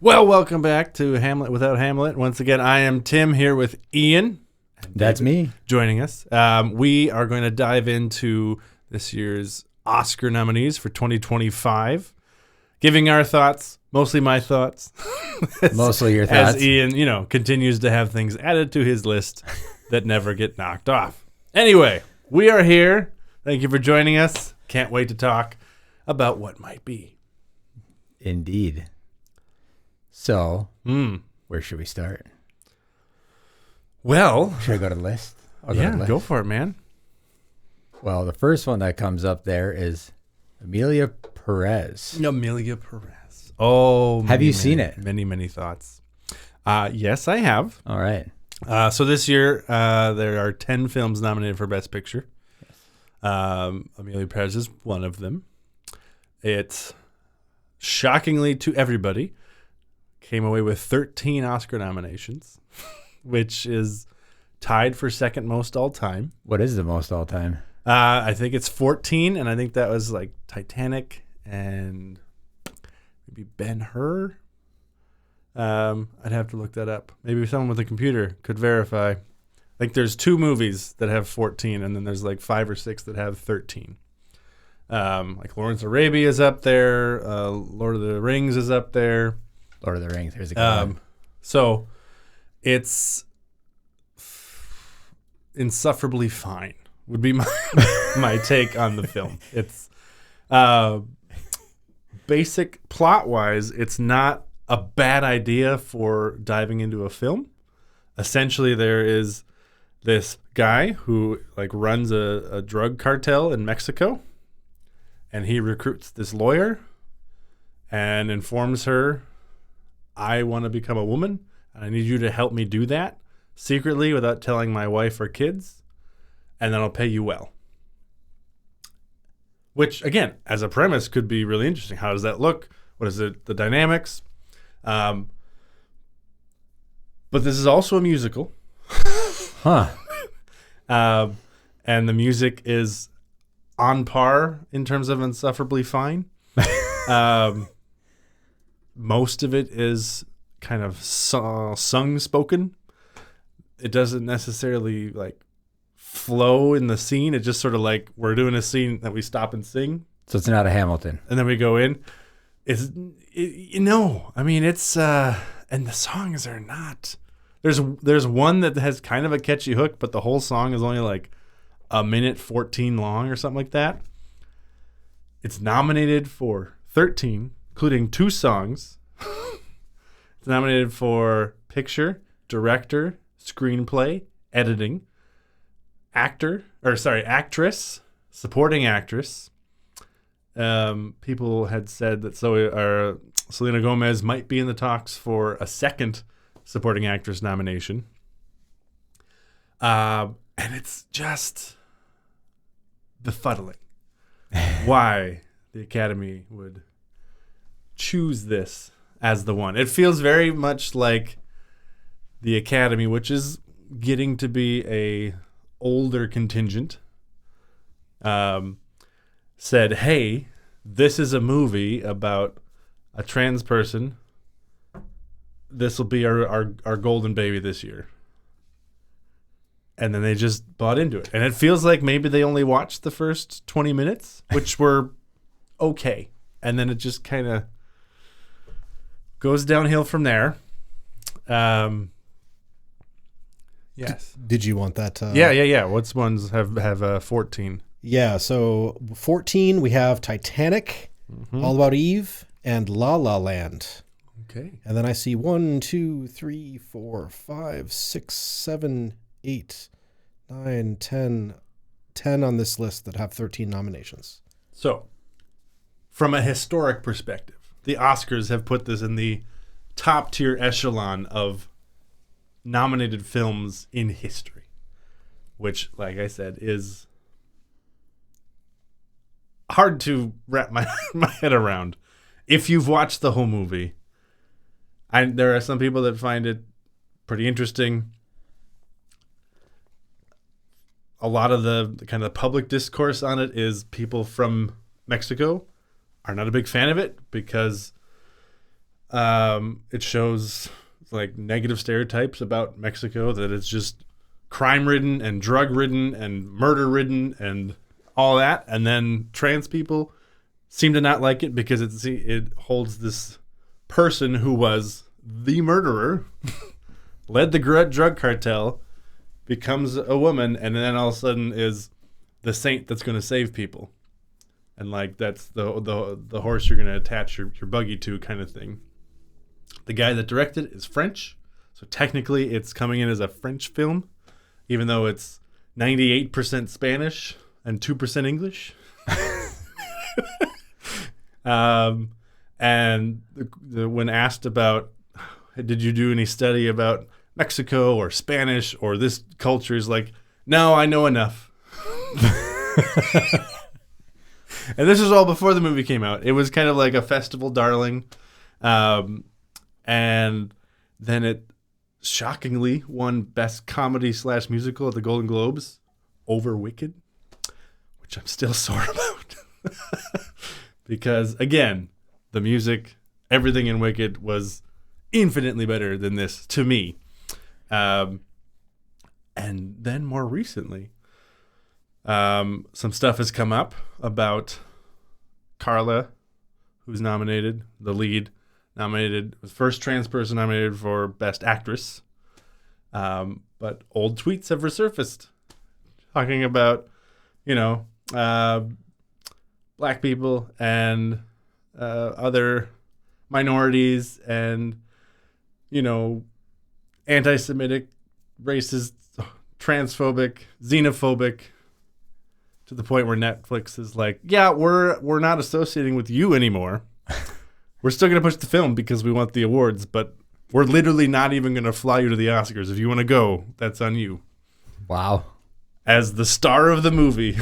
Well, welcome back to Hamlet Without Hamlet. Once again, I am Tim here with Ian. That's me. Joining us. We are going to dive into this year's Oscar nominees for 2025, giving our thoughts, mostly my thoughts. Mostly your thoughts. As Ian, continues to have things added to his list that never get knocked off. Anyway, we are here. Thank you for joining us. Can't wait to talk about what might be. Indeed. So, where should we start? Well, should I go to the list? Go for it, man. Well, the first one that comes up there is Emilia Pérez. Emilia Pérez. Oh, have you seen it? Many thoughts. Yes, I have. All right. So this year, there are 10 films nominated for Best Picture. Yes. Emilia Pérez is one of them. It's shockingly to everybody, came away with 13 Oscar nominations, which is tied for second most all time. What is the most all time? I think it's 14, and I think that was like Titanic and maybe Ben-Hur. I'd have to look that up. Maybe someone with a computer could verify. I think there's 2 movies that have 14, and then there's like 5 or 6 that have 13. Like Lawrence of Arabia is up there. Lord of the Rings is up there. Lord of the Rings. There's a good one. So it's insufferably fine would be my take on the film. It's basic plot-wise, it's not a bad idea for diving into a film. Essentially, there is this guy who runs a drug cartel in Mexico, and he recruits this lawyer and informs her, I want to become a woman, and I need you to help me do that secretly without telling my wife or kids, and then I'll pay you well. Which, again, as a premise, could be really interesting. How does that look? What is it? The dynamics? But this is also a musical. Huh. And the music is on par in terms of insufferably fine. Most of it is kind of sung spoken. It doesn't necessarily flow in the scene. It's just sort of like we're doing a scene that we stop and sing. So it's not a Hamilton. And then we go in. It's and the songs are not. There's one that has kind of a catchy hook, but the whole song is only like a minute 14 long or something like that. It's nominated for 13, including 2 songs. It's nominated for picture, director, screenplay, editing, actress, supporting actress. People had said that Selena Gomez might be in the talks for a second supporting actress nomination. And it's just befuddling why the Academy would choose this as the one. It feels very much like the Academy, which is getting to be a older contingent, said, hey, this is a movie about a trans person. This will be our golden baby this year. And then they just bought into it. And it feels like maybe they only watched the first 20 minutes, which were okay. And then it just kind of goes downhill from there. Yes. Did you want that? Yeah. What ones have 14? Yeah, so 14, we have Titanic, All About Eve, and La La Land. Okay. And then I see 1, 2, 3, 4, 5, 6, 7, 8, 9, 10 on this list that have 13 nominations. So, from a historic perspective, the Oscars have put this in the top tier echelon of nominated films in history, which, like I said, is hard to wrap my head around. If you've watched the whole movie, there are some people that find it pretty interesting. A lot of the kind of public discourse on it is people from Mexico are not a big fan of it because It shows like negative stereotypes about Mexico, that it's just crime-ridden and drug-ridden and murder-ridden and all that. And then trans people seem to not like it because it holds this person who was the murderer, led the drug cartel, becomes a woman, and then all of a sudden is the saint that's going to save people. And like that's the horse you're going to attach your buggy to, kind of thing. The guy that directed is French, so technically it's coming in as a French film, even though it's 98% Spanish and 2% English. And when asked about, did you do any study about Mexico or Spanish or this culture, is like, no, I know enough. And this was all before the movie came out. It was kind of like a festival darling. And then it shockingly won Best Comedy / Musical at the Golden Globes over Wicked, which I'm still sore about. Because, again, the music, everything in Wicked was infinitely better than this to me. And then more recently, some stuff has come up about Carla, who's nominated, the lead, nominated, the first trans person nominated for Best Actress. But old tweets have resurfaced talking about, black people and other minorities and, anti-Semitic, racist, transphobic, xenophobic, to the point where Netflix is like, yeah, we're not associating with you anymore. We're still going to push the film because we want the awards, but we're literally not even going to fly you to the Oscars. If you want to go, that's on you. Wow. As the star of the movie.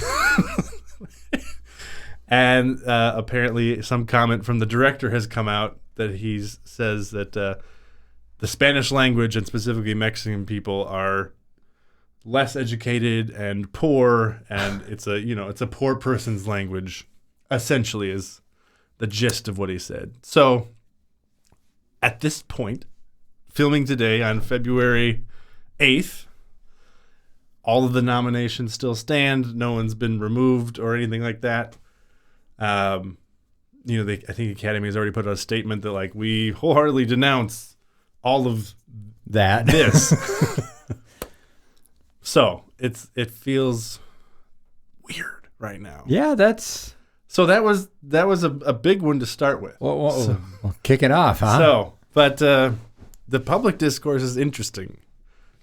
And apparently some comment from the director has come out that he says that the Spanish language and specifically Mexican people are less educated and poor, and it's a poor person's language, essentially, is the gist of what he said. So at this point, filming today on February 8th, all of the nominations still stand. No one's been removed or anything like that. I think the Academy has already put out a statement that, like, we wholeheartedly denounce all of this. So it feels weird right now. Yeah, that's... So that was a big one to start with. Well, kick it off, huh? So, but the public discourse is interesting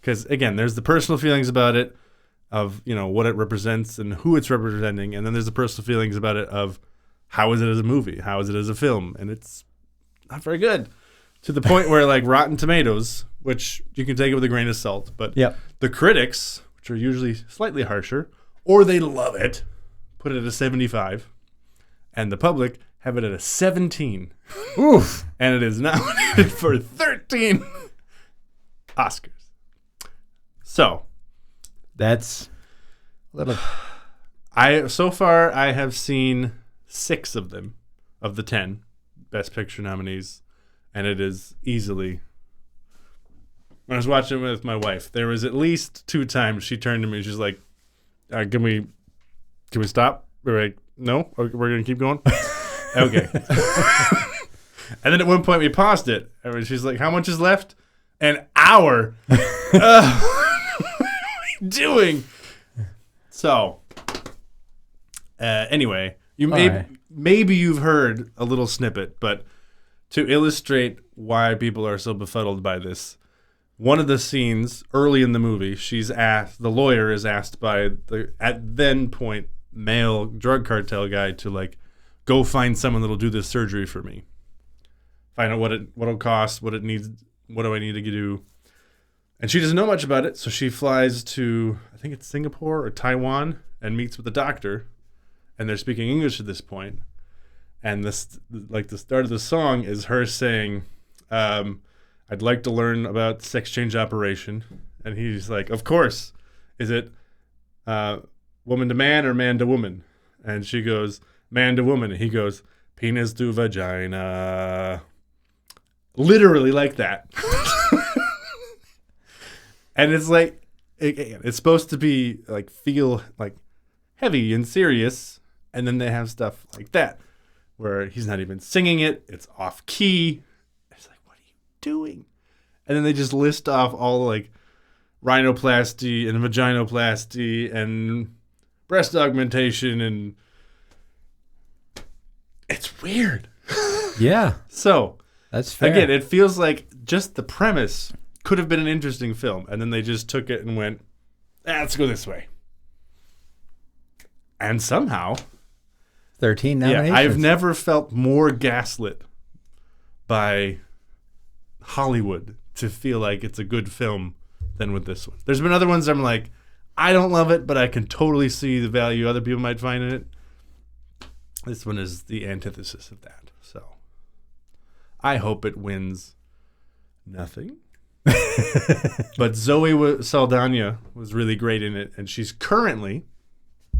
because, again, there's the personal feelings about it, of what it represents and who it's representing, and then there's the personal feelings about it of how is it as a movie, how is it as a film, and it's not very good, to the point where, like, Rotten Tomatoes, which you can take it with a grain of salt, but the critics, which are usually slightly harsher, or they love it, put it at a 75, and the public have it at a 17. Oof. And it is nominated for 13 Oscars. So that's a little... So far I have seen 6 of them, of the 10 Best Picture nominees, and it is easily... When I was watching it with my wife, there was at least 2 times she turned to me and she's like, can we stop? We're like, no, we're going to keep going. Okay. And then at one point we paused it. And she's like, how much is left? An hour. What are we doing? So, anyway, maybe you've heard a little snippet, but to illustrate why people are so befuddled by this, one of the scenes early in the movie, the lawyer is asked by the at then point male drug cartel guy to, like, go find someone that'll do this surgery for me. Find out what it'll cost, what it needs, what do I need to do. And she doesn't know much about it, so she flies to, I think it's Singapore or Taiwan, and meets with the doctor, and they're speaking English at this point. And this, like, the start of the song is her saying, I'd like to learn about sex change operation. And he's like, of course. Is it woman to man or man to woman? And she goes, man to woman. And he goes, penis to vagina. literally like that. And it's like, it's supposed to be like feel like heavy and serious, and then they have stuff like that where he's not even singing it, it's off key. It's like, what are you doing? And then they just list off all like rhinoplasty and vaginoplasty and breast augmentation, and it's weird. Yeah, So that's fair. again, it feels like just the premise could have been an interesting film, and then they just took it and went, let's go this way. And somehow, 13 nominations. I've never felt more gaslit by Hollywood to feel like it's a good film than with this one. There's been other ones I'm like, I don't love it, but I can totally see the value other people might find in it. This one is the antithesis of that. So I hope it wins nothing. But Zoe Saldana was really great in it, and she's currently,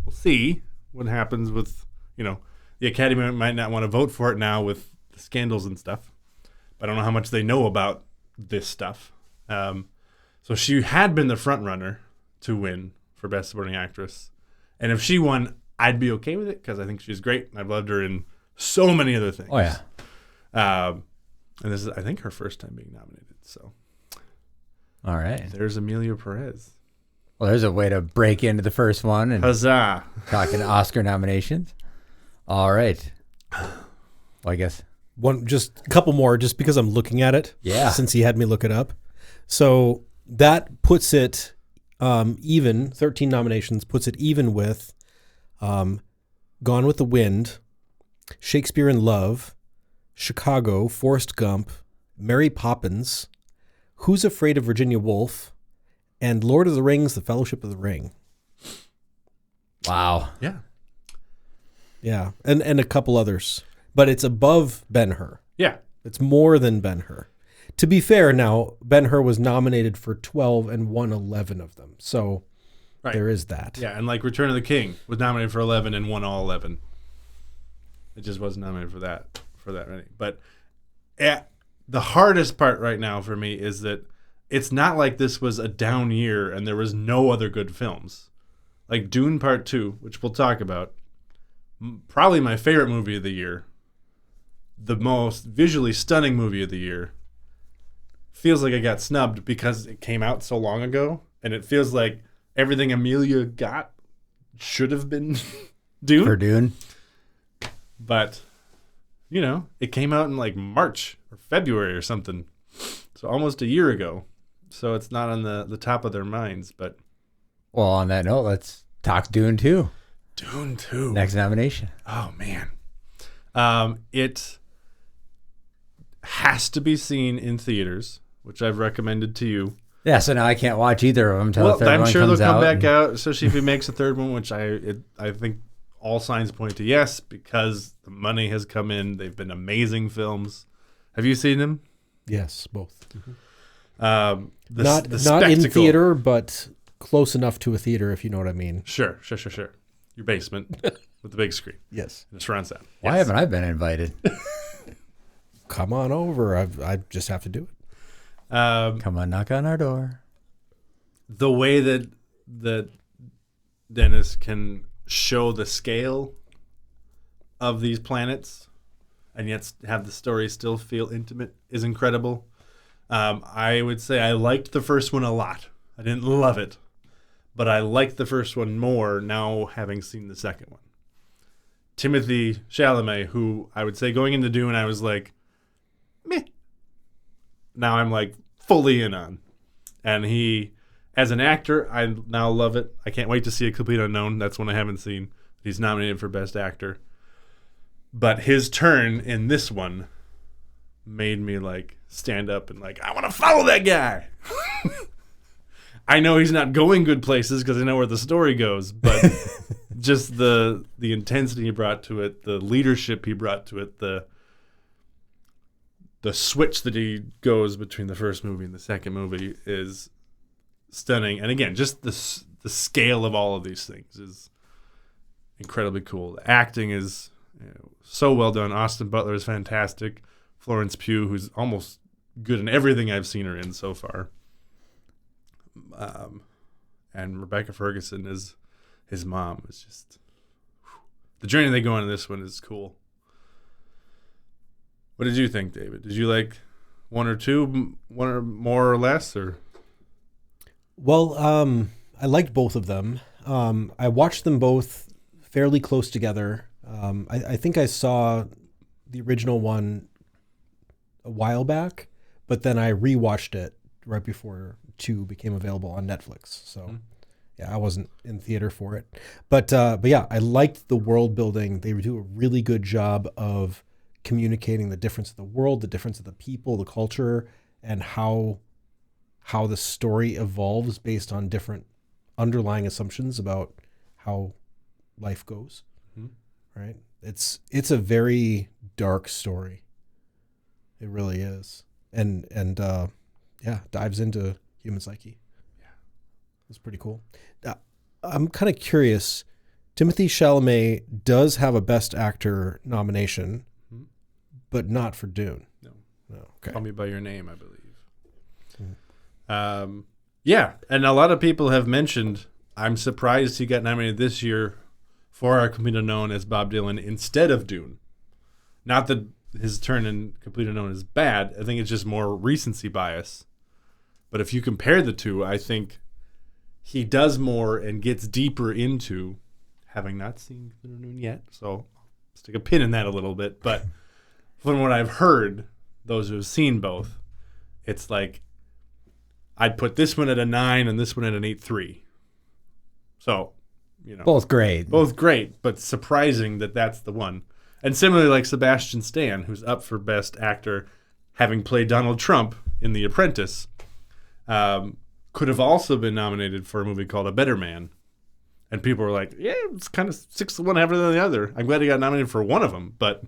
we'll see what happens with, the Academy might not want to vote for it now with the scandals and stuff. But I don't know how much they know about this stuff. So she had been the front runner to win for Best Supporting Actress. And if she won, I'd be okay with it because I think she's great. I've loved her in so many other things. Oh, yeah. And this is, I think, her first time being nominated. So All right. there's Emilia Pérez. Well, there's a way to break into the first one and Huzzah. talking Oscar nominations. All right. Well, I guess. Just a couple more, just because I'm looking at it. Yeah. Since he had me look it up, so that puts it even. 13 nominations puts it even with Gone with the Wind, Shakespeare in Love, Chicago, Forrest Gump, Mary Poppins, Who's Afraid of Virginia Woolf, and Lord of the Rings: The Fellowship of the Ring. Wow. Yeah. Yeah, and a couple others, but it's above Ben-Hur. Yeah. It's more than Ben-Hur. To be fair, now Ben-Hur was nominated for 12 and won 11 of them, so Right. there is that. Yeah, and like Return of the King was nominated for 11 and won all 11. It just wasn't nominated for that many. But the hardest part right now for me is that it's not like this was a down year and there was no other good films. Like Dune Part 2, which we'll talk about, probably my favorite movie of the year, the most visually stunning movie of the year, feels like it got snubbed because it came out so long ago, and it feels like everything Emilia got should have been Dune. For Dune. But, it came out in like March or February or something. So almost a year ago. So it's not on the top of their minds. But Well, on that note, let's talk Dune 2. Dune 2. Next nomination. Oh, man. It has to be seen in theaters, which I've recommended to you. Yeah, so now I can't watch either of them until the third I'm one sure they'll comes come out. back out, especially if he makes a third one, which I think all signs point to yes, because the money has come in. They've been amazing films. Have you seen them? Yes, both. The Not in spectacle. theater, but close enough to a theater, if you know what I mean. Sure. Your basement with the big screen. Yes. The surround sound. Why Yes. haven't I been invited? Come on over. I just have to do it. Come on, knock on our door. The way that Dennis can show the scale of these planets and yet have the story still feel intimate is incredible. I would say I liked the first one a lot. I didn't love it, but I liked the first one more now having seen the second one. Timothée Chalamet, who I would say going into Dune, I was like, meh. Now I'm like fully in on. And he, as an actor, I now love it. I can't wait to see A Complete Unknown. That's one I haven't seen. He's nominated for Best Actor. But his turn in this one made me like stand up and like, I want to follow that guy. I know he's not going good places because I know where the story goes, but just the intensity he brought to it, the leadership he brought to it, the switch that he goes between the first movie and the second movie is stunning. And again, just the scale of all of these things is incredibly cool. The acting is so well done. Austin Butler is fantastic. Florence Pugh, who's almost good in everything I've seen her in so far. And Rebecca Ferguson is his mom. Is just the journey they go on in this one is cool. What did you think, David? Did you like one or more or less, or? Well, I liked both of them. I watched them both fairly close together. I think I saw the original one a while back, but then I rewatched it right before 2 became available on Netflix. So, yeah, I wasn't in theater for it. But yeah, I liked the world building. They do a really good job of communicating the difference of the world, the difference of the people, the culture, and how the story evolves based on different underlying assumptions about how life goes. Right? It's a very dark story. It really is. And yeah, dives into human psyche. Yeah. It's pretty cool. I'm kind of curious. Timothée Chalamet does have a Best Actor nomination, but not for Dune. No. Okay. Call Me by Your Name, I believe. Yeah, and a lot of people have mentioned, I'm surprised he got nominated this year for Our Complete Unknown as Bob Dylan instead of Dune. Not that his turn in Complete Unknown is bad. I think it's just more recency bias. But if you compare the two, I think he does more and gets deeper into, having not seen Complete Unknown yet, so I'll stick a pin in that a little bit. But from what I've heard, those who have seen both, it's like I'd put this one at a 9 and this one at an 8.3. So, both great. Both great, but surprising that that's the one. And similarly, like Sebastian Stan, who's up for Best Actor, having played Donald Trump in The Apprentice, could have also been nominated for a movie called A Better Man. And people were like, yeah, it's kind of 6 to 1 heavier than the other. I'm glad he got nominated for one of them, but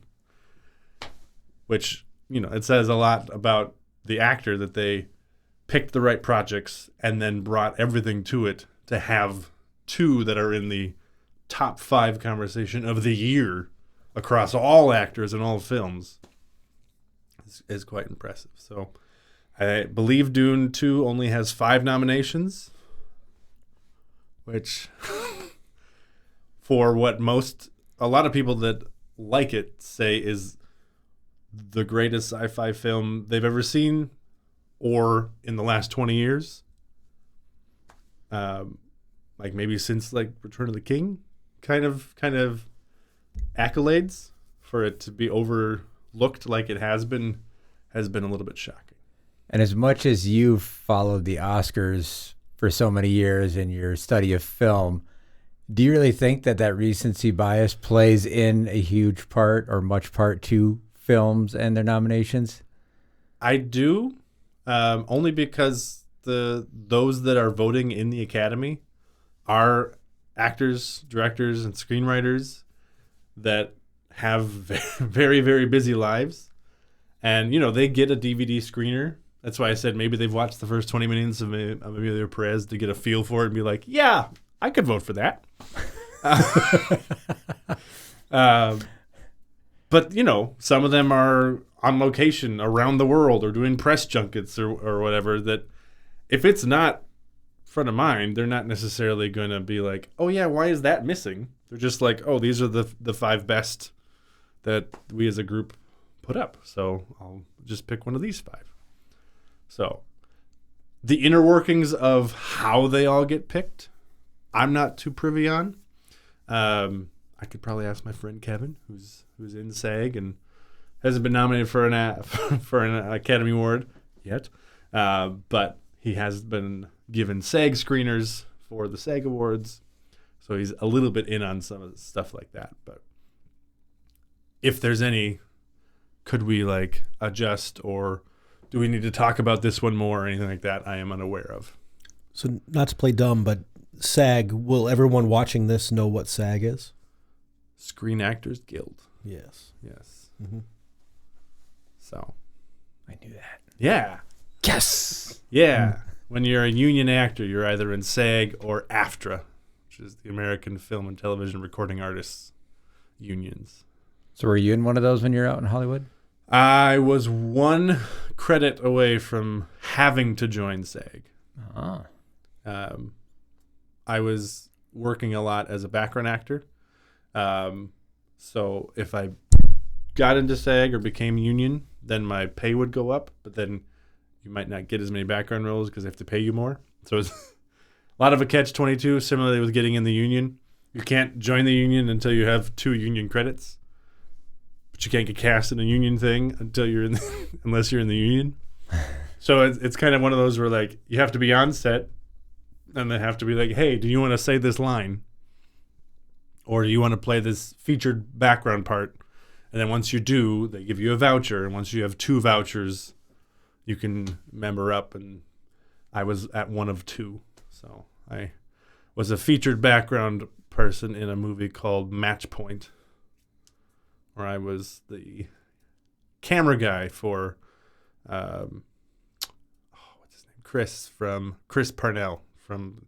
which, it says a lot about the actor that they picked the right projects and then brought everything to it to have 2 that are in the top 5 conversation of the year across all actors and all films is quite impressive. So I believe Dune 2 only has 5 nominations, which for what a lot of people that like it say is the greatest sci-fi film they've ever seen or in the last 20 years. Like maybe since like Return of the King kind of accolades for it to be overlooked like it has been a little bit shocking. And as much as you've followed the Oscars for so many years in your study of film, do you really think that recency bias plays in a huge part or much part to films and their nominations? I do, only because those that are voting in the Academy are actors, directors, and screenwriters that have very, very busy lives. And, they get a DVD screener. That's why I said maybe they've watched the first 20 minutes of Emilia Pérez to get a feel for it and be like, yeah, I could vote for that. But, some of them are on location around the world or doing press junkets or whatever, that if it's not front of mind, they're not necessarily going to be like, oh, yeah, why is that missing? They're just like, oh, these are the 5 best that we as a group put up. So I'll just pick one of these 5. So the inner workings of how they all get picked, I'm not too privy on. I could probably ask my friend Kevin, who's in SAG and hasn't been nominated for an Academy Award yet, but he has been given SAG screeners for the SAG Awards, so he's a little bit in on some of the stuff like that. But if there's any, could we like adjust, or do we need to talk about this one more or anything like that, I am unaware of. So not to play dumb, but SAG, will everyone watching this know what SAG is? Screen Actors Guild. Yes. Mm-hmm. So I knew that. Yeah. Yes. Yeah. When you're a union actor, you're either in SAG or AFTRA, which is the American Film and Television Recording Artists Unions. So were you in one of those when you were out in Hollywood? I was one credit away from having to join SAG. Oh. I was working a lot as a background actor. So if I got into SAG or became union, then my pay would go up, but then you might not get as many background roles because they have to pay you more. So it's a lot of a catch-22. Similarly with getting in the union, you can't join the union until you have 2 union credits, but you can't get cast in a union thing until you're in unless you're in the union. So it's kind of one of those where like you have to be on set, and they have to be like, hey, do you want to say this line? Or do you want to play this featured background part? And then once you do, they give you a voucher. And once you have 2 vouchers, you can member up. And I was at one of 2. So I was a featured background person in a movie called Match Point, where I was the camera guy for, what's his name? Chris Parnell from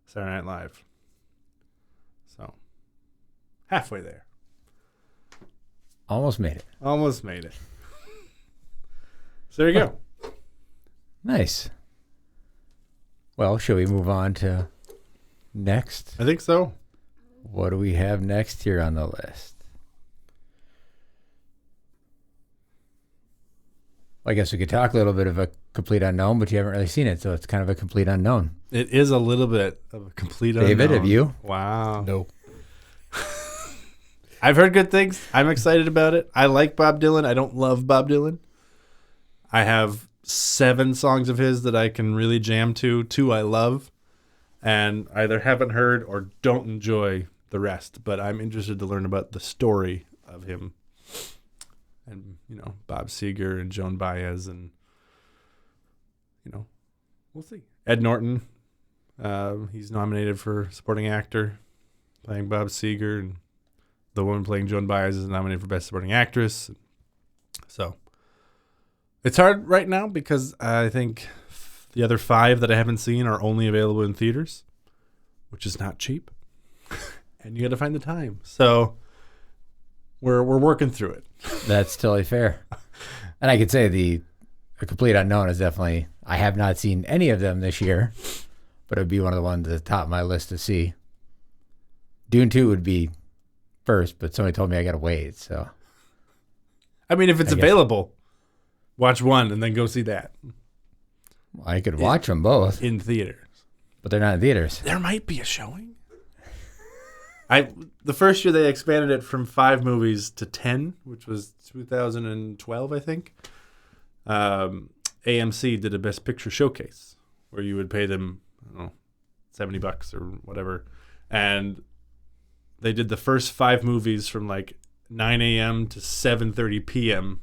Saturday Night Live. So halfway there. Almost made it. Almost made it. So there you go. Nice. Well, shall we move on to next? I think so. What do we have next here on the list? I guess we could talk a little bit of a complete unknown, but you haven't really seen it, so it's kind of a complete unknown. It is a little bit of a complete unknown. David, have you? Wow. No. I've heard good things. I'm excited about it. I like Bob Dylan. I don't love Bob Dylan. I have 7 songs of his that I can really jam to. 2 I love, and either haven't heard or don't enjoy the rest. But I'm interested to learn about the story of him. And, Bob Seger and Joan Baez and, we'll see. Ed Norton, he's nominated for supporting actor, playing Bob Seger, and the woman playing Joan Baez is nominated for best supporting actress. So it's hard right now because I think the other 5 that I haven't seen are only available in theaters, which is not cheap, and you got to find the time. So we're working through it. That's totally fair. And I could say the complete unknown is definitely, I have not seen any of them this year, but it would be one of the ones at the top of my list to see. Dune 2 would be first, but somebody told me I got to wait. So, I mean, if it's available, watch one and then go see that. Well, I could watch them both in theaters, but they're not in theaters. There might be a showing. The first year they expanded it from 5 movies to 10, which was 2012, I think. AMC did a Best Picture showcase where you would pay them, I don't know, $70 or whatever, and they did the first 5 movies from like 9 a.m. to 7:30 p.m.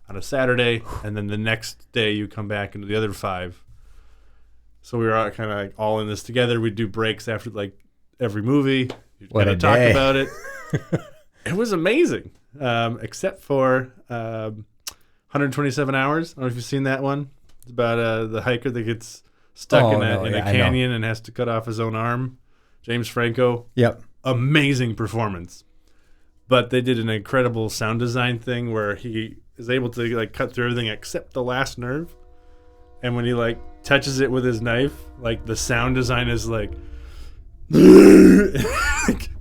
on a Saturday, and then the next day you come back into the other 5. So we were all kind of like all in this together. We'd do breaks after like every movie. You'd what a talk day. about it. It was amazing, except for 127 Hours. I don't know if you've seen that one. It's about the hiker that gets stuck in a canyon and has to cut off his own arm. James Franco. Yep. Amazing performance. But they did an incredible sound design thing where he is able to like cut through everything except the last nerve. And when he like touches it with his knife, like the sound design is like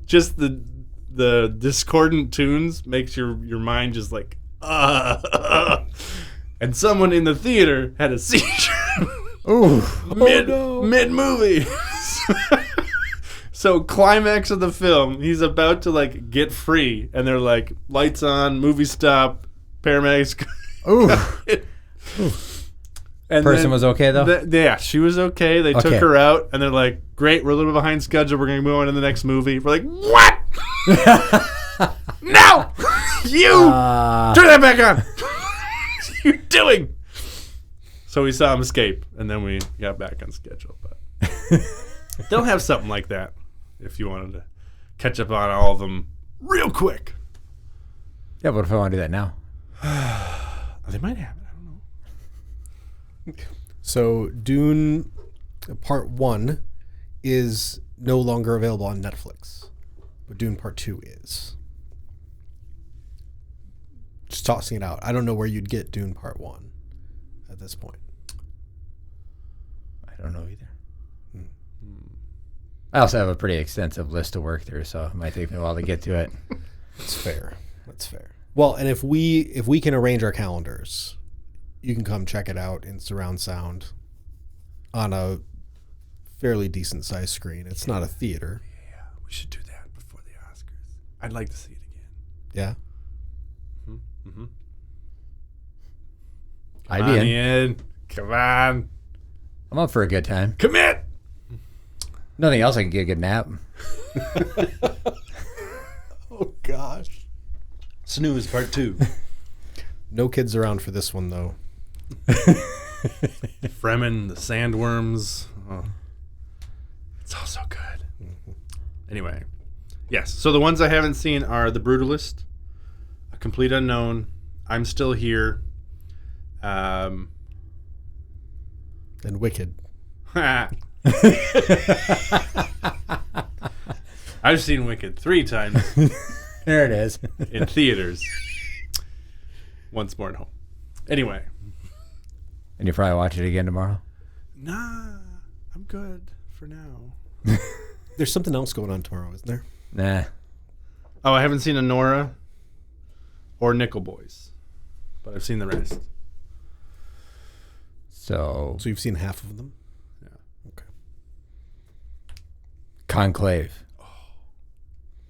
just the discordant tunes makes your mind just like and someone in the theater had a seizure. Mid movie. So climax of the film, he's about to like get free, and they're like, lights on, movie stop, paramedics. And person was okay though? Yeah, she was okay. They took her out, and they're like, great, we're a little bit behind schedule. We're going to move on to the next movie. We're like, what? No! You! Turn that back on! What are you doing? So we saw him escape, and then we got back on schedule. But they'll have something like that if you wanted to catch up on all of them real quick. Yeah, but if I want to do that now? They might have it. I don't know. So Dune Part 1 is no longer available on Netflix, but Dune Part 2 is. Just tossing it out. I don't know where you'd get Dune Part 1. at this point? I don't know either. I also have a pretty extensive list to work through, so it might take me a while to get to it. That's fair. Well, and if we can arrange our calendars, you can come check it out in surround sound on a fairly decent sized screen. It's not a theater. Yeah, we should do that before the Oscars. I'd like to see it again. Yeah. Mm-hmm. I'd be in. Ian. Come on. I'm up for a good time. Commit. Nothing else, I can get a good nap. Oh, gosh. Snooze part 2. No kids around for this one, though. Fremen, the sandworms. Oh. It's all so good. Anyway. Yes. So the ones I haven't seen are The Brutalist, A Complete Unknown, I'm Still Here, And Wicked. I've seen Wicked 3 times There it is. in theaters. Once more at home. Anyway. And you'll probably watch it again tomorrow? Nah, I'm good for now. There's something else going on tomorrow, isn't there? Nah. Oh, I haven't seen Anora or Nickel Boys, but I've seen the rest. So, So you've seen half of them? Yeah. Okay. Conclave.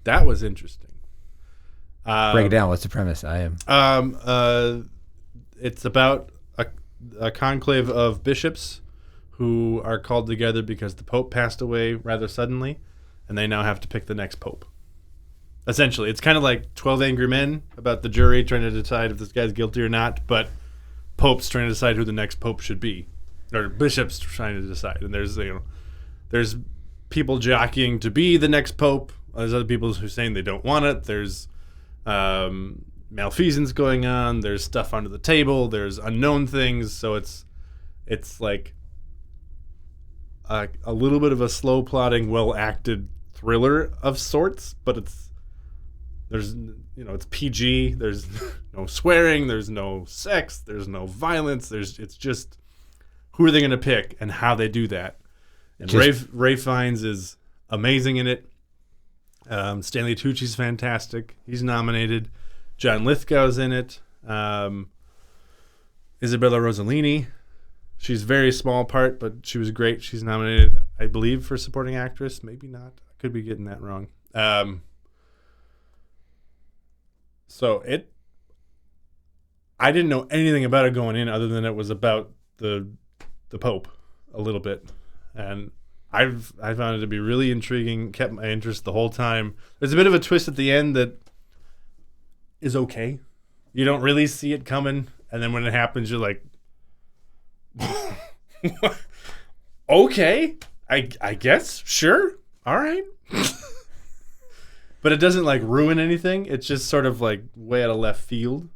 That was interesting. Break it down. What's the premise? It's about a conclave of bishops who are called together because the Pope passed away rather suddenly, and they now have to pick the next Pope. Essentially, it's kind of like 12 Angry Men about the jury trying to decide if this guy's guilty or not, but popes trying to decide who the next pope should be, or bishops trying to decide. And there's people jockeying to be the next pope. There's other people who are saying they don't want it. There's malfeasance going on. There's stuff under the table. There's unknown things. So it's like a little bit of a slow plotting, well acted thriller of sorts, but it's PG. There's no swearing. There's no sex. There's no violence. It's just who are they going to pick and how they do that. And Ray Fiennes is amazing in it. Stanley Tucci's fantastic. He's nominated. John Lithgow's in it. Isabella Rossellini. She's a very small part, but she was great. She's nominated, I believe, for supporting actress. Maybe not. I could be getting that wrong. I didn't know anything about it going in other than it was about the Pope a little bit. And I found it to be really intriguing, kept my interest the whole time. There's a bit of a twist at the end that is okay. You don't really see it coming, and then when it happens, you're like, okay, I guess, sure, all right. But it doesn't like ruin anything. It's just sort of like way out of left field.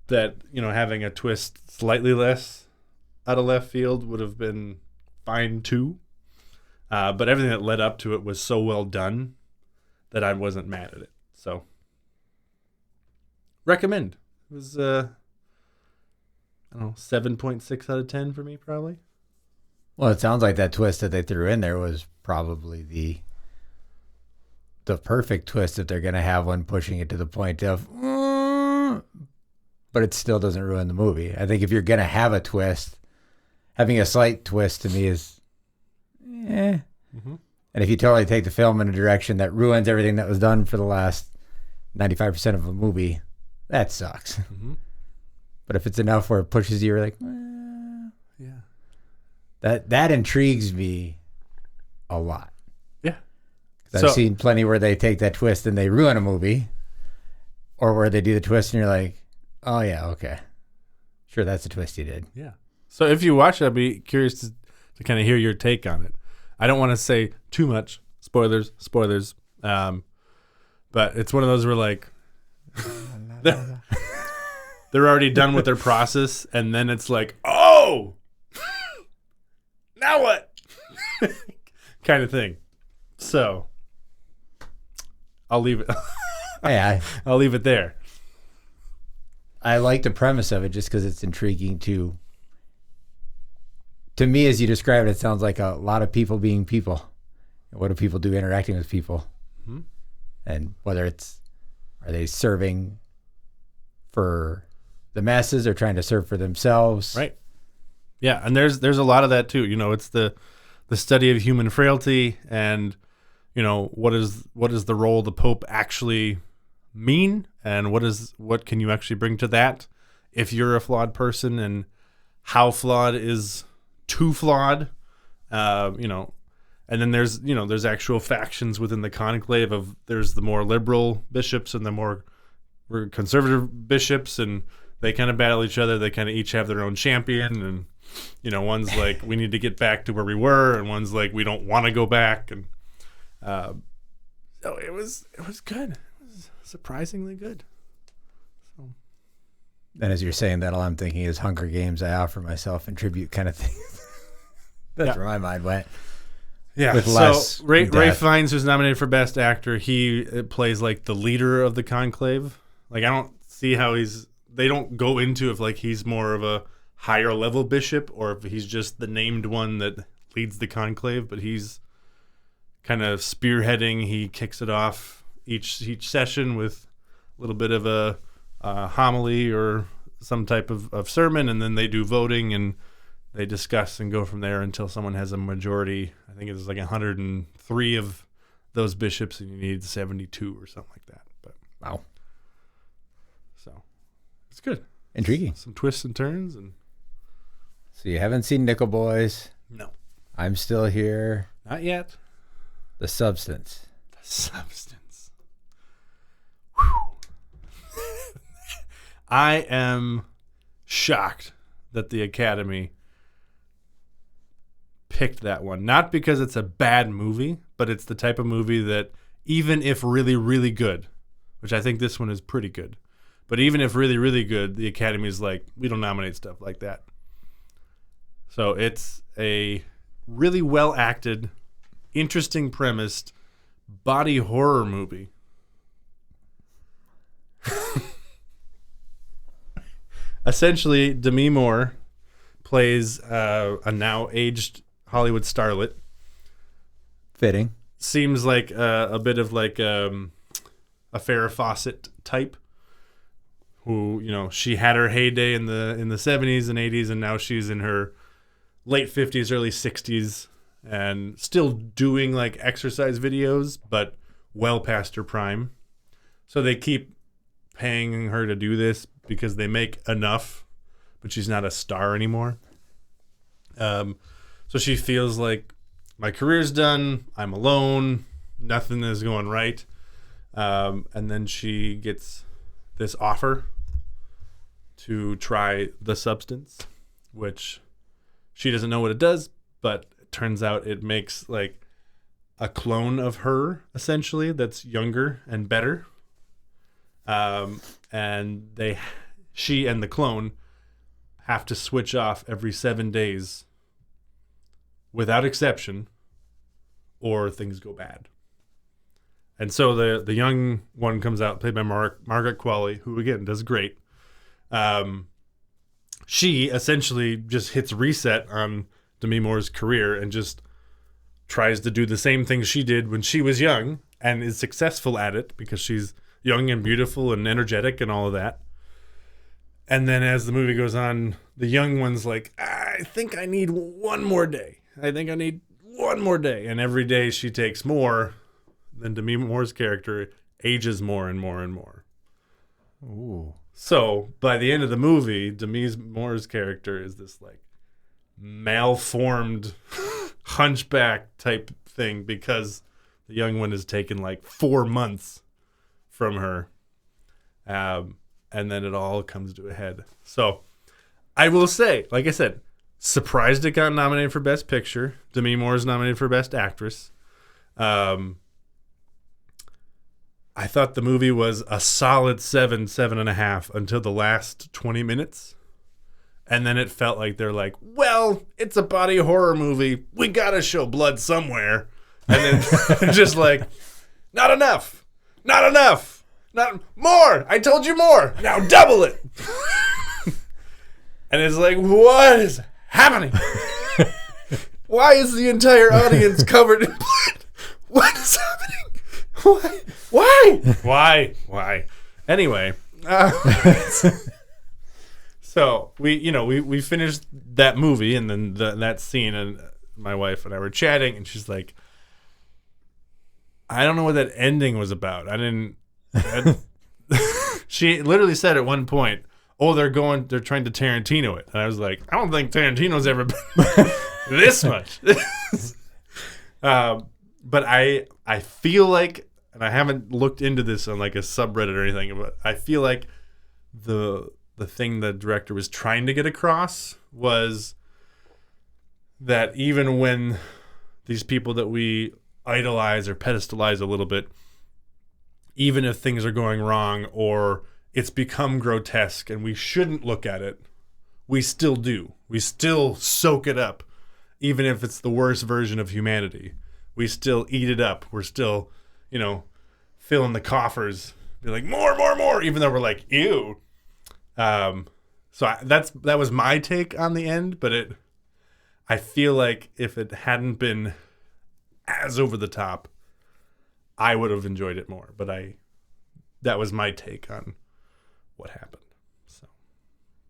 That, having a twist slightly less out of left field would have been fine too. But everything that led up to it was so well done that I wasn't mad at it. So, recommend. It was, 7.6 out of 10 for me, probably. Well, it sounds like that twist that they threw in there was probably the perfect twist if they're going to have one, pushing it to the point of, but it still doesn't ruin the movie. I think if you're going to have a twist, having a slight twist to me is, Mm-hmm. And if you totally take the film in a direction that ruins everything that was done for the last 95% of a movie, that sucks. Mm-hmm. But if it's enough where it pushes you, you're like, yeah, that intrigues me a lot. Yeah. I've seen plenty where they take that twist and they ruin a movie, or where they do the twist and you're like, oh yeah, okay, sure, that's the twist you did. Yeah. So if you watch it, I'd be curious to kind of hear your take on it. I don't want to say too much. Spoilers. But it's one of those where like they're already done with their process, and then it's like, oh, now what? Kind of thing. So I'll leave it. Yeah, I'll leave it there. I like the premise of it just because it's intriguing to me, as you describe it, it sounds like a lot of people being people. What do people do interacting with people? Mm-hmm. And whether are they serving for the masses or trying to serve for themselves? Right. Yeah, and there's a lot of that too. It's the study of human frailty, and what is the role the Pope actually mean, and what can you actually bring to that if you're a flawed person, and how flawed is too flawed. And then there's actual factions within the conclave of there's the more liberal bishops and the more conservative bishops, and they kind of battle each other. They kind of each have their own champion, and one's like, we need to get back to where we were, and one's like, we don't want to go back. And so it was good. It was surprisingly good. So. And as you're saying that, all I'm thinking is Hunger Games, I offer myself in tribute kind of thing. That's where my mind went. Yeah. With so less Ray Fiennes, who's nominated for Best Actor, he plays like the leader of the conclave. Like, I don't see how they don't go into if like he's more of a higher level bishop or if he's just the named one that leads the conclave, but he's kind of spearheading. He kicks it off each session with a little bit of a homily or some type of sermon, and then they do voting and they discuss and go from there until someone has a majority. I think it's like 103 of those bishops, and you need 72 or something like that. But wow, so it's good, intriguing, some twists and turns. And so you haven't seen Nickel Boys? No, I'm Still Here. Not yet. The Substance. The Substance. Whew. I am shocked that the Academy picked that one. Not because it's a bad movie, but it's the type of movie that even if really, really good, which I think this one is pretty good, but even if really, really good, the Academy is like, we don't nominate stuff like that. So it's a really well acted, interesting premised body horror movie. Essentially, Demi Moore plays a now aged Hollywood starlet. Fitting. Seems like a bit of like a Farrah Fawcett type, who she had her heyday in the 70s and 80s, and now she's in her late 50s, early 60s, and still doing like exercise videos, but well past her prime. So they keep paying her to do this because they make enough, but she's not a star anymore. So she feels like, my career's done, I'm alone, nothing is going right. And then she gets this offer to try the substance, which she doesn't know what it does, but it turns out it makes like a clone of her, essentially, that's younger and better. And she and the clone have to switch off every 7 days without exception, or things go bad. And so the young one comes out, played by Margaret Qualley, who again does great. She essentially just hits reset on Demi Moore's career and just tries to do the same things she did when she was young, and is successful at it because she's young and beautiful and energetic and all of that. And then as the movie goes on, the young one's like, I think I need one more day. And every day she takes more, then Demi Moore's character ages more and more and more. Ooh. So by the end of the movie, Demi Moore's character is this like malformed hunchback type thing because the young one has taken like 4 months from her. And then it all comes to a head. So I will say, like I said, surprised it got nominated for Best Picture. Demi Moore is nominated for Best Actress. I thought the movie was a solid 7.5 until the last 20 minutes. And then it felt like they're like, well, it's a body horror movie. We got to show blood somewhere. And then just like, not enough. Not more. I told you more. Now double it. And it's like, what is happening? Why is the entire audience covered in blood? What is happening? Why? Anyway, so we finished that movie and then that scene, and my wife and I were chatting, and she's like, I don't know what that ending was about. She literally said at one point, oh, they're trying to Tarantino it. And I was like, I don't think Tarantino's ever been this much. But I feel like, and I haven't looked into this on like a subreddit or anything, but I feel like the thing the director was trying to get across was that even when these people that we idolize or pedestalize a little bit, even if things are going wrong or it's become grotesque and we shouldn't look at it, we still do. We still soak it up, even if it's the worst version of humanity. We still eat it up. We're still, filling the coffers, be like, more, even though we're like, ew. So that was my take on the end, but I feel like if it hadn't been as over the top, I would have enjoyed it more. But that was my take on what happened. So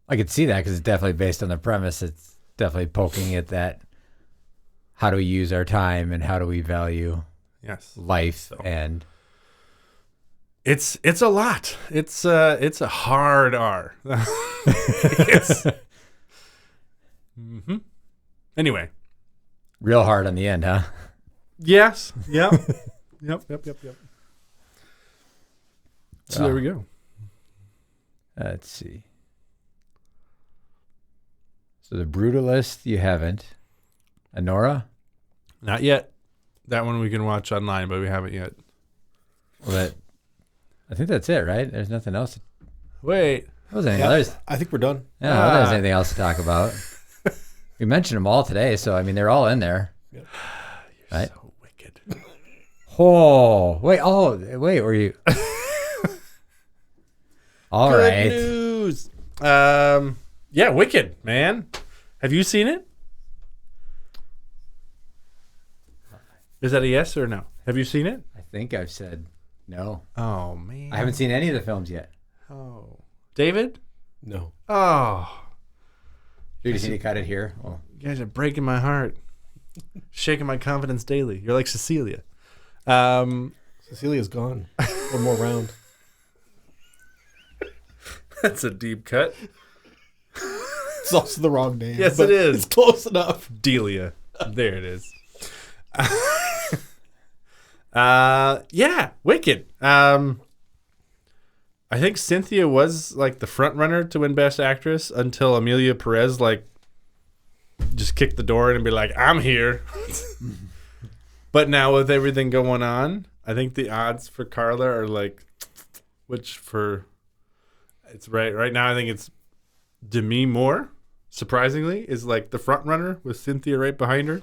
I could see that because it's definitely based on the premise. It's definitely poking at that. How do we use our time and how do we value life? So, and it's a lot. It's a hard R. Anyway, real hard on the end, huh? Yes. Yep. Yep. So there we go. Let's see. So the Brutalist, you haven't. Anora? Not yet. That one we can watch online, but we haven't yet. Well, I think that's it, right? There's nothing else. Wait. I think we're done. Yeah, I don't think there's anything else to talk about. We mentioned them all today, so I mean, they're all in there. You're right? so wicked. Wait, were you? All Good right. news. Yeah, Wicked, man. Have you seen it? Is that a yes or no? Have you seen it? I think I've said no. Oh, man. I haven't seen any of the films yet. Oh. David? No. Oh. You just need to cut it here. Well, You guys are breaking my heart. Shaking my confidence daily. You're like Cecilia. Cecilia's gone. One more round. That's a deep cut. It's also the wrong name. Yes, it is. It's close enough. Delia. There it is. Yeah, Wicked. I think Cynthia was like the front runner to win Best Actress until Emilia Pérez just kicked the door in and be like, I'm here. But now with everything going on, I think the odds for Carla are it's right now I think it's Demi Moore, surprisingly, is like the front runner with Cynthia right behind her.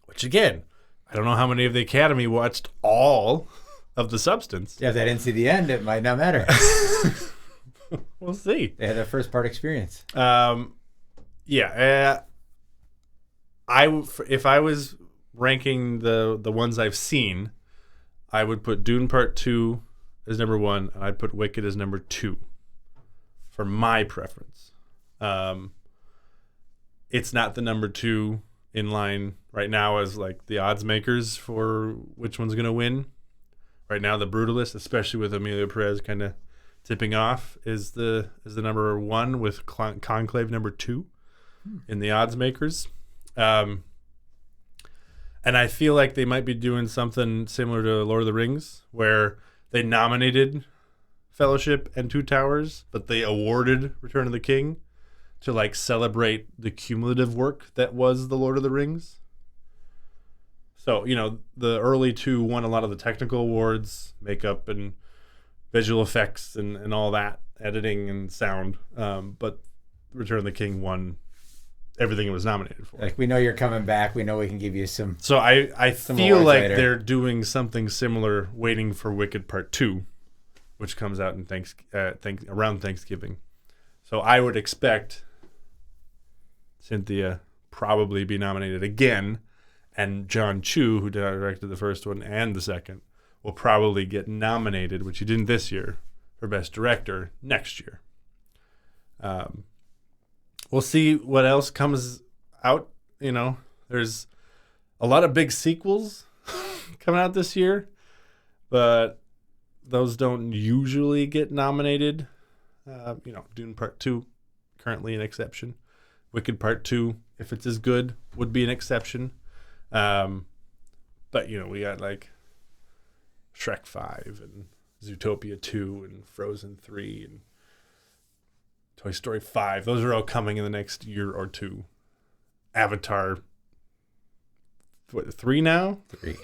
Which again, I don't know how many of the Academy watched all of The Substance. yeah, if they didn't see the end, it might not matter. We'll see. They had their first part experience. Yeah. If I was ranking the ones I've seen, I would put Dune Part 2 as number 1, and I'd put Wicked as number 2 for my preference. It's not the number 2 in line right now as like the odds makers for which one's going to win. Right now, The Brutalist, especially with Emilia Pérez kind of tipping off, is the number 1 with Conclave number 2 in the odds makers. And I feel like they might be doing something similar to Lord of the Rings, where they nominated Fellowship and Two Towers, but they awarded Return of the King to like celebrate the cumulative work that was the Lord of the Rings. So, the early two won a lot of the technical awards, makeup and visual effects and all that, editing and sound. But Return of the King won everything it was nominated for. Like, we know you're coming back. We know we can give you some. So I feel awards like later. they're doing something similar, waiting for Wicked Part 2, which comes out in around Thanksgiving. So I would expect Cynthia probably be nominated again, and John Chu, who directed the first one and the second, will probably get nominated, which he didn't this year, for Best Director next year. We'll see what else comes out. You know, there's a lot of big sequels coming out this year, but those don't usually get nominated. Dune Part 2, currently an exception. Wicked Part 2, if it's as good, would be an exception. But, we got like Shrek 5 and Zootopia 2 and Frozen 3 and Toy Story 5. Those are all coming in the next year or two. Avatar, 3 now? 3.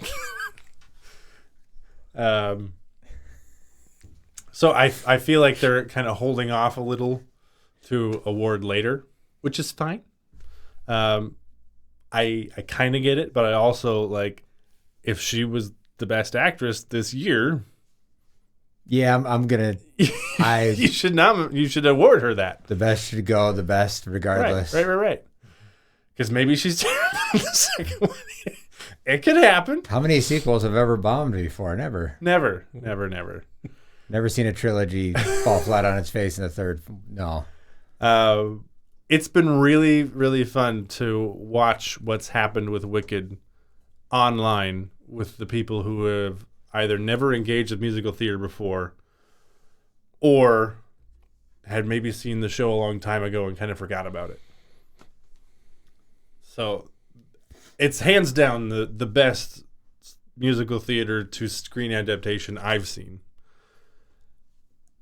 So I feel like they're kind of holding off a little to award later, which is fine. I kind of get it, but I also like if she was the best actress this year. Yeah, I'm gonna. You should award her that. The best should go. The best, regardless. Right. Because maybe she's terrible in the second one. It could happen. How many sequels have ever bombed before? Never. Never. Never seen a trilogy fall flat on its face in the third. No. It's been really, really fun to watch what's happened with Wicked online with the people who have either never engaged with musical theater before or had maybe seen the show a long time ago and kind of forgot about it. So it's hands down the best musical theater to screen adaptation I've seen.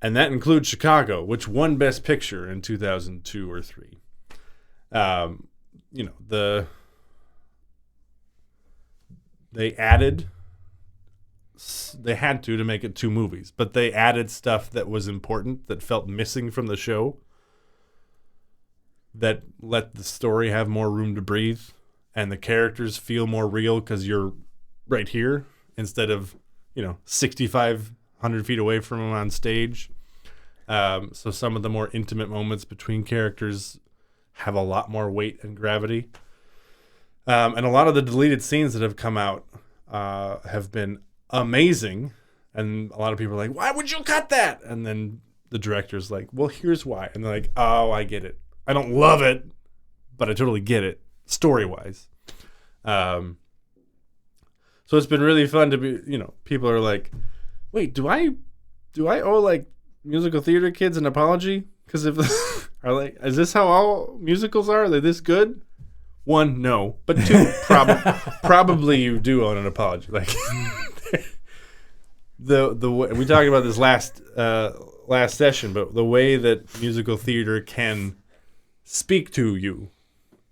And that includes Chicago, which won Best Picture in 2002 or 3. They had to make it 2 movies, but they added stuff that was important that felt missing from the show that let the story have more room to breathe and the characters feel more real because you're right here instead of 6,500 feet away from them on stage. So some of the more intimate moments between characters have a lot more weight and gravity. And a lot of the deleted scenes that have come out have been amazing. And a lot of people are like, why would you cut that? And then the director's like, well, here's why. And they're like, oh, I get it. I don't love it, but I totally get it story-wise. So it's been really fun to be, people are like, wait, do I owe like musical theater kids an apology? Because if is this how all musicals are? Are they this good? 1, no, but 2, probably you do owe an apology. Like the way, we talked about this last session, but the way that musical theater can speak to you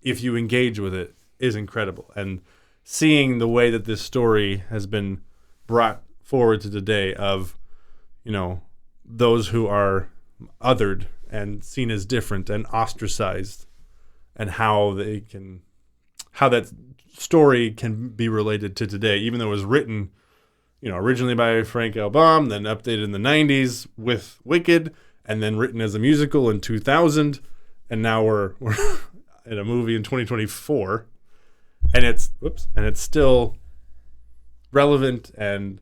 if you engage with it is incredible. And seeing the way that this story has been brought forward to today of, those who are othered and seen as different and ostracized, and how that story can be related to today, even though it was written, originally by Frank L. Baum, then updated in the 90s with Wicked, and then written as a musical in 2000, and now we're in a movie in 2024, and it's still relevant and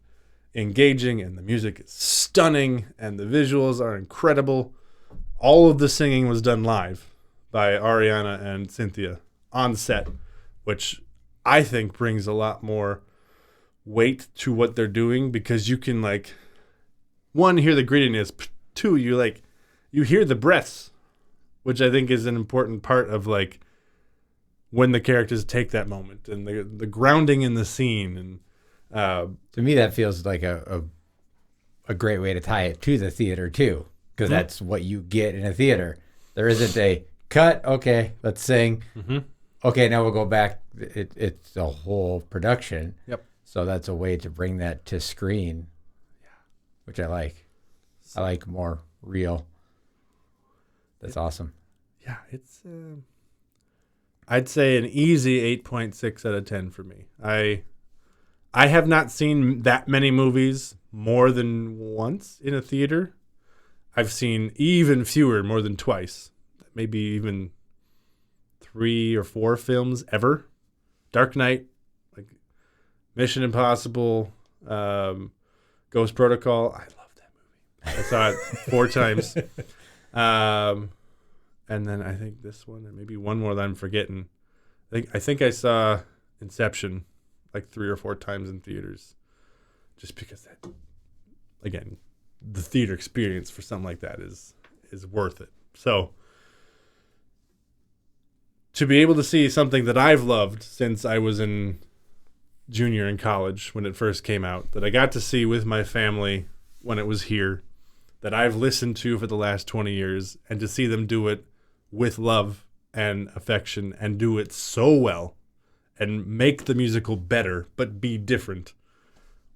engaging, and the music is stunning, and the visuals are incredible. All of the singing was done live by Ariana and Cynthia on set, which I think brings a lot more weight to what they're doing, because you can 1, hear the grittiness, 2, you hear the breaths, which I think is an important part of when the characters take that moment, and the grounding in the scene. And to me, that feels like a great way to tie it to the theater too, because that's what you get in a theater. There isn't a cut. Okay, let's sing. Mm-hmm. Okay, now we'll go back. It's a whole production. Yep. So that's a way to bring that to screen, which I like. I like more real. That's awesome. Yeah, it's I'd say an easy 8.6 out of 10 for me. I have not seen that many movies more than once in a theater. I've seen even fewer, more than twice. Maybe even 3 or 4 films ever. Dark Knight, like Mission Impossible, Ghost Protocol. I love that movie. I saw it 4 times. And then I think this one, and maybe one more that I'm forgetting. I think I saw Inception like 3 or 4 times in theaters, just because that, again, the theater experience for something like that is worth it. So to be able to see something that I've loved since I was in junior in college when it first came out, that I got to see with my family when it was here, that I've listened to for the last 20 years, and to see them do it with love and affection and do it so well and make the musical better but be different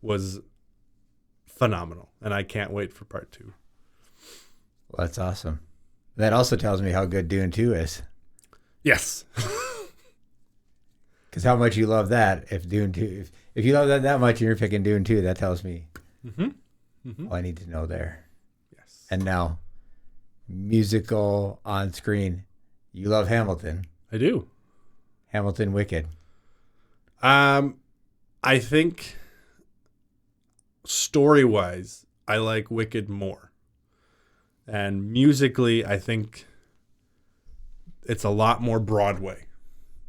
was phenomenal. And I can't wait for part 2. Well, that's awesome. That also tells me how good Dune 2 is. Yes. Because how much you love that. If Dune 2, if you love that much and you're picking Dune 2, that tells me all I need to know there. Yes. And now, musical on screen. You love Hamilton. I do. Hamilton, Wicked. I think story-wise, I like Wicked more. And musically, I think it's a lot more Broadway.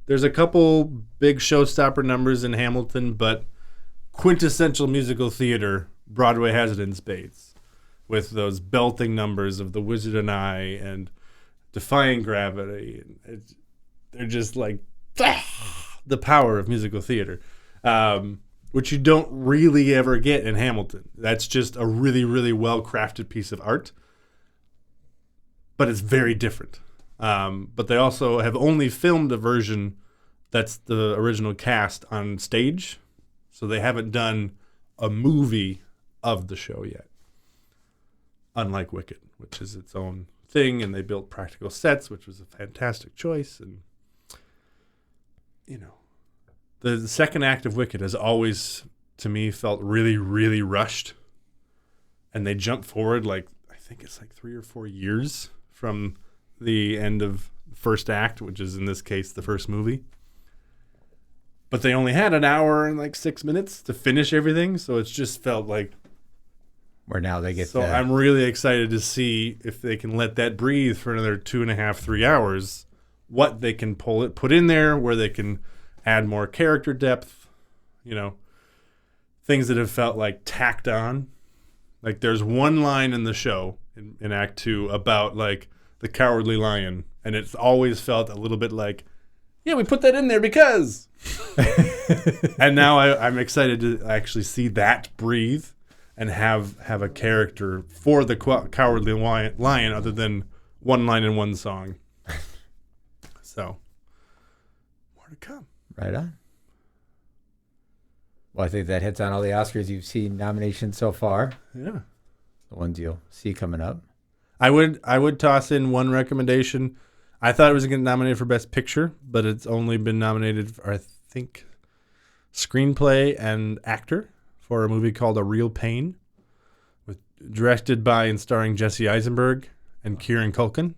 There's a couple big showstopper numbers in Hamilton, but quintessential musical theater, Broadway has it in spades, with those belting numbers of The Wizard and I and Defying Gravity. They're just like the power of musical theater, which you don't really ever get in Hamilton. That's just a really, really well-crafted piece of art, but it's very different. But they also have only filmed a version that's the original cast on stage, so they haven't done a movie of the show yet. Unlike Wicked, which is its own thing, and they built practical sets, which was a fantastic choice. And you know, the second act of Wicked has always, to me, felt really, really rushed, and they jump forward like, I think it's like 3 or 4 years from the end of the first act, which is in this case the first movie. But they only had an hour and like 6 minutes to finish everything, so it's just felt like, where now they get so that. I'm really excited to see if they can let that breathe for another 2.5, 3 hours, what they can put in there, where they can add more character depth, you know, things that have felt like tacked on. Like there's one line in the show in Act 2 about like the Cowardly Lion, and it's always felt a little bit like, yeah, we put that in there because. And now I'm excited to actually see that breathe and have a character for the Cowardly Lion other than one line in one song. So, more to come. Right on. Well, I think that hits on all the Oscars you've seen nominations so far. Yeah. The ones you'll see coming up. I would toss in one recommendation. I thought it was going to get nominated for Best Picture, but it's only been nominated for, I think, Screenplay and Actor for a movie called A Real Pain, directed by and starring Jesse Eisenberg and Kieran Culkin.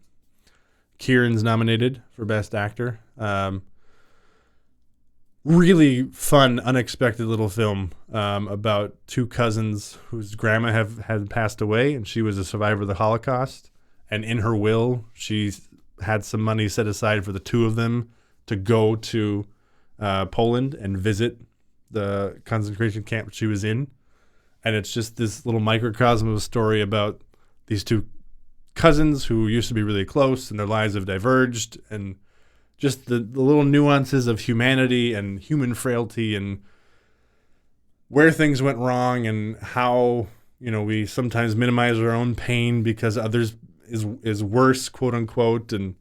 Kieran's nominated for Best Actor. Really fun, unexpected little film about 2 cousins whose grandma had passed away, and she was a survivor of the Holocaust. And in her will, she had some money set aside for the 2 of them to go to Poland and visit the concentration camp she was in. And it's just this little microcosm of a story about these 2 cousins who used to be really close, and their lives have diverged, and just the little nuances of humanity and human frailty and where things went wrong, and how, you know, we sometimes minimize our own pain because others is worse, quote unquote. And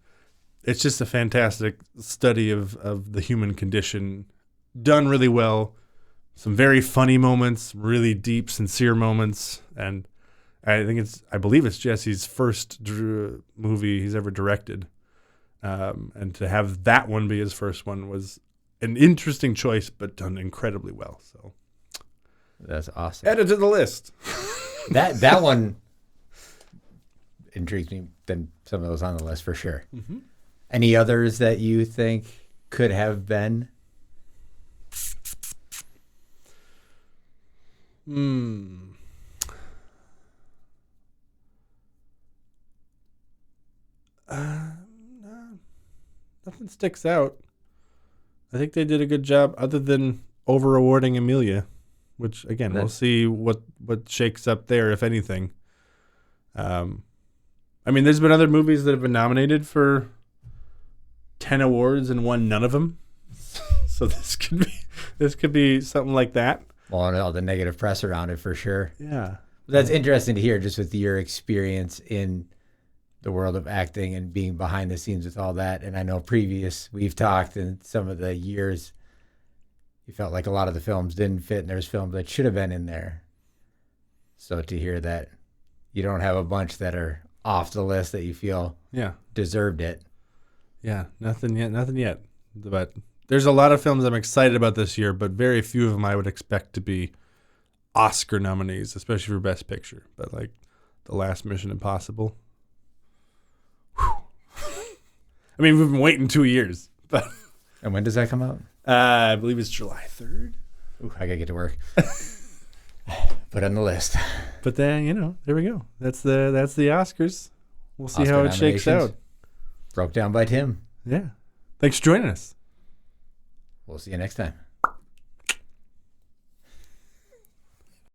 it's just a fantastic study of the human condition, done really well. Some very funny moments, really deep, sincere moments. And I believe it's Jesse's first movie he's ever directed. And to have that one be his first one was an interesting choice, but done incredibly well. So That's awesome. add it to the list. That one intrigues me than some of those on the list for sure. Mm-hmm. Any others that you think could have been? No, nothing sticks out. I think they did a good job, other than over awarding Emilia, which again we'll see what shakes up there, if anything. I mean, there's been other movies that have been nominated for 10 awards and won none of them. So this could be something like that. Well, and all the negative press around it for sure. Yeah. That's interesting to hear, just with your experience in the world of acting and being behind the scenes with all that. And I know we've talked in some of the years, you felt like a lot of the films didn't fit, and there's films that should have been in there. So to hear that you don't have a bunch that are off the list that you feel deserved it. Yeah, nothing yet. But there's a lot of films I'm excited about this year, but very few of them I would expect to be Oscar nominees, especially for Best Picture. But like The Last Mission Impossible. Whew. I mean, we've been waiting 2 years. But And when does that come out? I believe it's July 3rd. Ooh, I gotta get to work. Put on the list. But then, there we go. That's the Oscars. We'll see Oscar how it shakes nominations. out. Broke down by Tim. Yeah. Thanks for joining us. We'll see you next time.